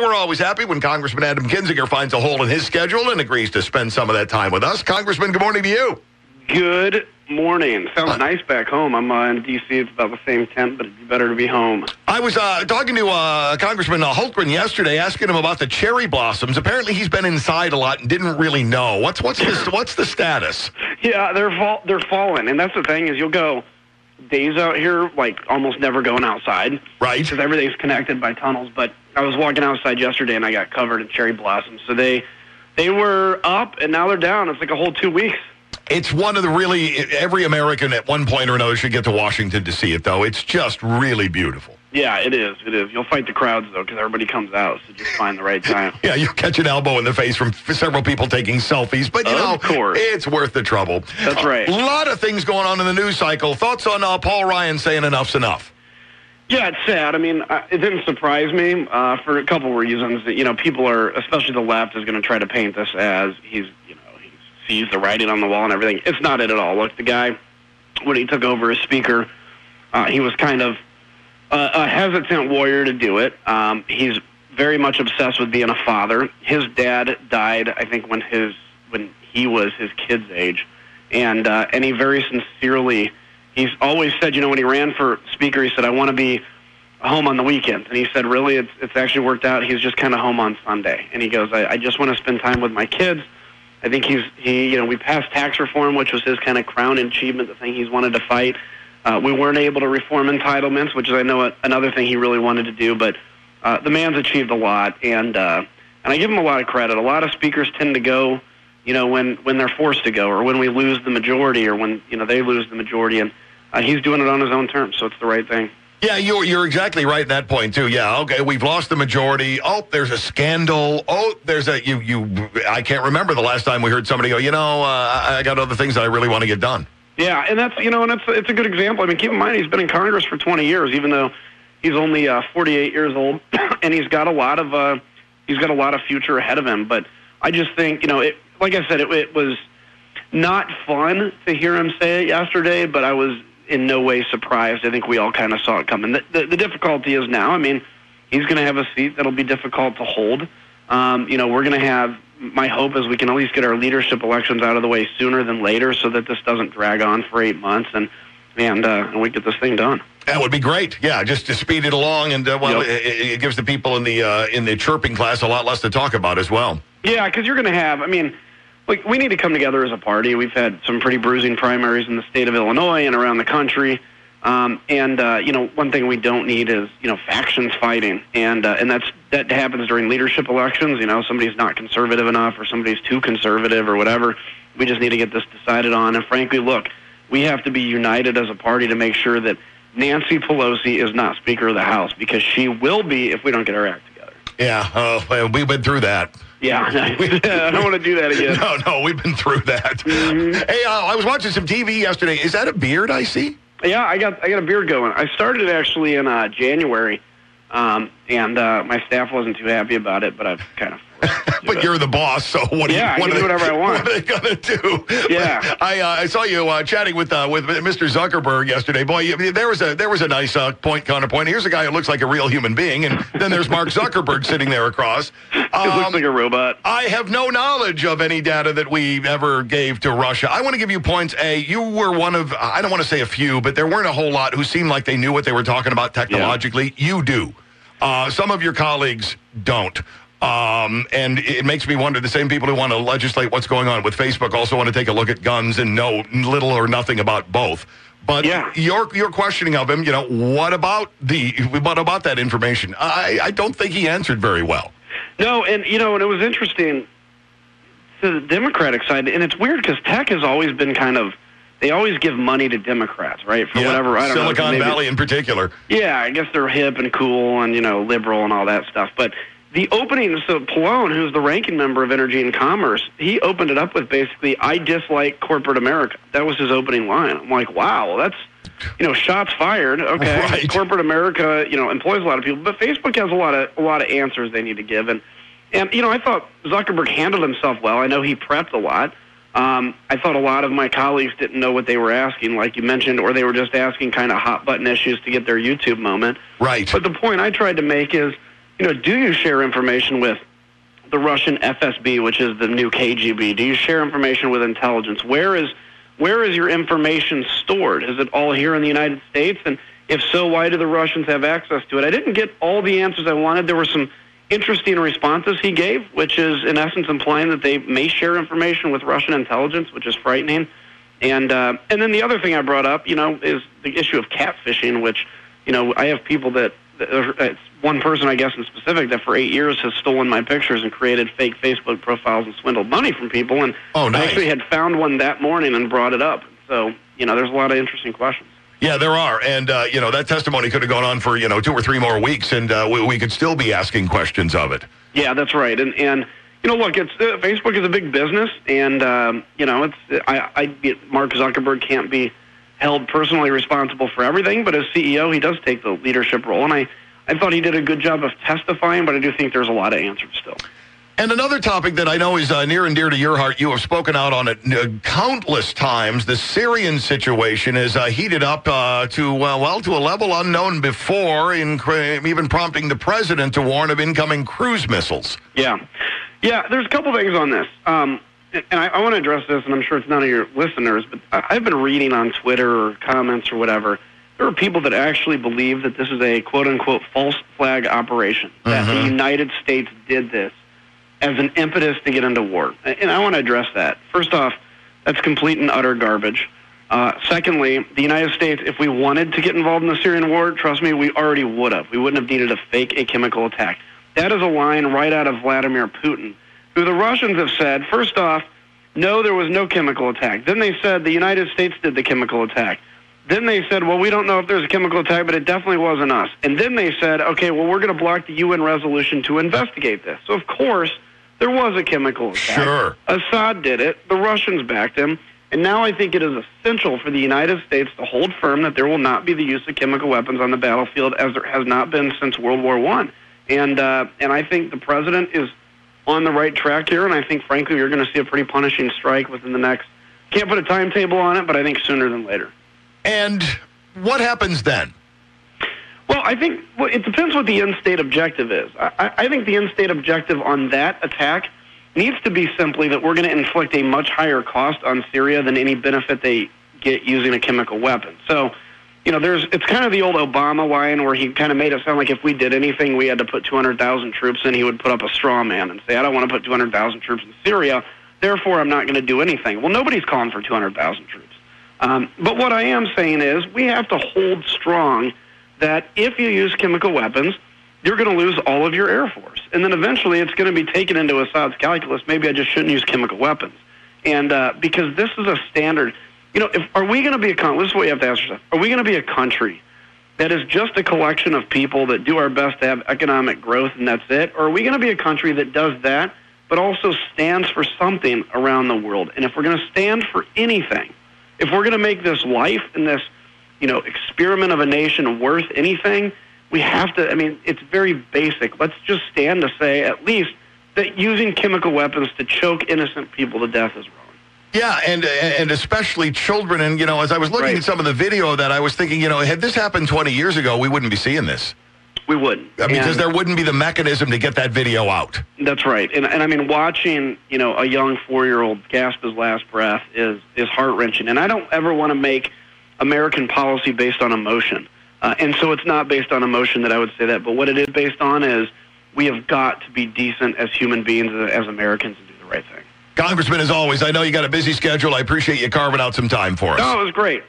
We're always happy when Congressman Adam Kinzinger finds a hole in his schedule and agrees to spend some of that time with us. Congressman, good morning to you. Good morning. Sounds nice back home. I'm in D.C. It's about the same temp, but it'd be better to be home. I was talking to Congressman Hultgren yesterday, asking him about the cherry blossoms. Apparently, he's been inside a lot and didn't really know. What's the status? Yeah, they're falling, and that's the thing is you'll go days out here like almost never going outside, right? Because everything's connected by tunnels. But I was walking outside yesterday and I got covered in cherry blossoms. So they were up and now they're down. It's like a whole 2 weeks. It's one of the every American at one point or another should get to Washington to see it, though. It's just really beautiful. Yeah, it is. It is. You'll fight the crowds, though, because everybody comes out, so just find the right time. Yeah, you'll catch an elbow in the face from several people taking selfies, but, of course, it's worth the trouble. That's right. A lot of things going on in the news cycle. Thoughts on Paul Ryan saying enough's enough? Yeah, it's sad. I mean, it didn't surprise me for a couple reasons. People are, especially the left, is going to try to paint this as he sees the writing on the wall and everything. It's not it at all. Look, the guy, when he took over as speaker, he was kind of a hesitant warrior to do it. He's very much obsessed with being a father. His dad died, I think, when he was his kid's age, and he very sincerely, he's always said, when he ran for speaker, he said, "I want to be home on the weekends," and he said, really, it's actually worked out. He's just kind of home on Sunday, and he goes, I just want to spend time with my kids. I think we passed tax reform, which was his kind of crown achievement, the thing he's wanted to fight. We weren't able to reform entitlements, which is, I know, another thing he really wanted to do. But the man's achieved a lot, and I give him a lot of credit. A lot of speakers tend to go, when they're forced to go, or when we lose the majority, or when they lose the majority, and he's doing it on his own terms, so it's the right thing. Yeah, you're exactly right in that point, too. Yeah, okay, we've lost the majority. Oh, there's a scandal. Oh, there's I can't remember the last time we heard somebody go, I got other things that I really want to get done. Yeah, and that's, it's a good example. I mean, keep in mind, he's been in Congress for 20 years, even though he's only 48 years old, and he's got a lot of future ahead of him. But I just think, like I said, it was not fun to hear him say it yesterday, but I was in no way surprised. I think we all kind of saw it coming. The difficulty is now, I mean, he's going to have a seat that'll be difficult to hold. We're going to have, my hope is we can at least get our leadership elections out of the way sooner than later so that this doesn't drag on for 8 months and we get this thing done. That would be great. Yeah, just to speed it along, and it gives the people in the chirping class a lot less to talk about as well. Yeah, because you're going to have, we need to come together as a party. We've had some pretty bruising primaries in the state of Illinois and around the country. One thing we don't need is, factions fighting. And that happens during leadership elections. Somebody's not conservative enough or somebody's too conservative or whatever. We just need to get this decided on. And frankly, look, we have to be united as a party to make sure that Nancy Pelosi is not Speaker of the House, because she will be if we don't get our act together. Yeah, we've been through that. Yeah, I don't want to do that again. No, we've been through that. Mm-hmm. Hey, I was watching some TV yesterday. Is that a beard I see? Yeah, I got a beard going. I started it actually in January, and my staff wasn't too happy about it, but I've kind of But you're the boss, so I can do whatever I want. What are they going to do? Yeah. I saw you chatting with Mr. Zuckerberg yesterday. Boy, there was a nice counterpoint. Here's a guy who looks like a real human being, and then there's Mark Zuckerberg sitting there across. He looks like a robot. I have no knowledge of any data that we ever gave to Russia. I want to give you points. You were one of, I don't want to say a few, but there weren't a whole lot who seemed like they knew what they were talking about technologically. Yeah. You do. Some of your colleagues don't. And it makes me wonder, the same people who want to legislate what's going on with Facebook also want to take a look at guns and know little or nothing about both. But your questioning of him, what about that information? I don't think he answered very well. No, and and it was interesting to the Democratic side, and it's weird because tech has always been they always give money to Democrats, right? For whatever, I don't know. Silicon Valley in particular. Yeah, I guess they're hip and cool and, liberal and all that stuff. But the opening, so Pallone, who's the ranking member of Energy and Commerce, he opened it up with basically, "I dislike corporate America." That was his opening line. I'm like, wow, well, that's, shots fired. Okay, right. Corporate America, employs a lot of people, but Facebook has a lot of answers they need to give. And I thought Zuckerberg handled himself well. I know he prepped a lot. I thought a lot of my colleagues didn't know what they were asking, like you mentioned, or they were just asking kind of hot button issues to get their YouTube moment. Right. But the point I tried to make is, do you share information with the Russian FSB, which is the new KGB? Do you share information with intelligence? Where is your information stored? Is it all here in the United States? And if so, why do the Russians have access to it? I didn't get all the answers I wanted. There were some interesting responses he gave, which is in essence implying that they may share information with Russian intelligence, which is frightening. And then the other thing I brought up, is the issue of catfishing, which, I have people that it's one person, I guess, in specific that for 8 years has stolen my pictures and created fake Facebook profiles and swindled money from people. And nice. I actually had found one that morning and brought it up. So, there's a lot of interesting questions. Yeah, there are. And, that testimony could have gone on for, 2 or 3 more weeks, and we could still be asking questions of it. Yeah, that's right. And look, it's Facebook is a big business, and, Mark Zuckerberg can't be held personally responsible for everything, but as CEO, he does take the leadership role. And I thought he did a good job of testifying, but I do think there's a lot of answers still. And another topic that I know is near and dear to your heart, you have spoken out on it countless times. The Syrian situation is heated up to a level unknown before, even prompting the president to warn of incoming cruise missiles. Yeah, there's a couple things on this. And I want to address this, and I'm sure it's none of your listeners, but I've been reading on Twitter or comments or whatever. There are people that actually believe that this is a quote-unquote false flag operation, that the United States did this as an impetus to get into war. And I want to address that. First off, that's complete and utter garbage. Secondly, the United States, if we wanted to get involved in the Syrian war, trust me, we already would have. We wouldn't have needed to fake a chemical attack. That is a line right out of Vladimir Putin, who the Russians have said, first off, no, there was no chemical attack. Then they said the United States did the chemical attack. Then they said, well, we don't know if there's a chemical attack, but it definitely wasn't us. And then they said, okay, well, we're going to block the UN resolution to investigate this. So, of course, there was a chemical attack. Sure. Assad did it. The Russians backed him. And now I think it is essential for the United States to hold firm that there will not be the use of chemical weapons on the battlefield, as there has not been since World War I. And I think the president is on the right track here, and I think, frankly, you're going to see a pretty punishing strike within the next, can't put a timetable on it, but I think sooner than later. And what happens then? Well, I think it depends what the end-state objective is. I think the end-state objective on that attack needs to be simply that we're going to inflict a much higher cost on Syria than any benefit they get using a chemical weapon. So, it's kind of the old Obama line where he kind of made it sound like if we did anything, we had to put 200,000 troops in. He would put up a straw man and say, I don't want to put 200,000 troops in Syria, therefore I'm not going to do anything. Well, nobody's calling for 200,000 troops. But what I am saying is we have to hold strong that if you use chemical weapons, you're going to lose all of your Air Force. And then eventually it's going to be taken into Assad's calculus, maybe I just shouldn't use chemical weapons. And because this is a standard, are we going to be this is what you have to ask yourself, are we going to be a country that is just a collection of people that do our best to have economic growth and that's it? Or are we going to be a country that does that, but also stands for something around the world? And if we're going to stand for anything, if we're going to make this life and this, experiment of a nation worth anything, we have to, it's very basic. Let's just stand to say, at least, that using chemical weapons to choke innocent people to death is wrong. Yeah, and especially children. And, as I was looking at some of the video of that, I was thinking, had this happened 20 years ago, we wouldn't be seeing this. We wouldn't. Because there wouldn't be the mechanism to get that video out. That's right. And watching, a young 4-year-old gasp his last breath is heart-wrenching. And I don't ever want to make American policy based on emotion. And so it's not based on emotion that I would say that. But what it is based on is we have got to be decent as human beings, as Americans, and do the right thing. Congressman, as always, I know you got a busy schedule. I appreciate you carving out some time for us. No, it was great.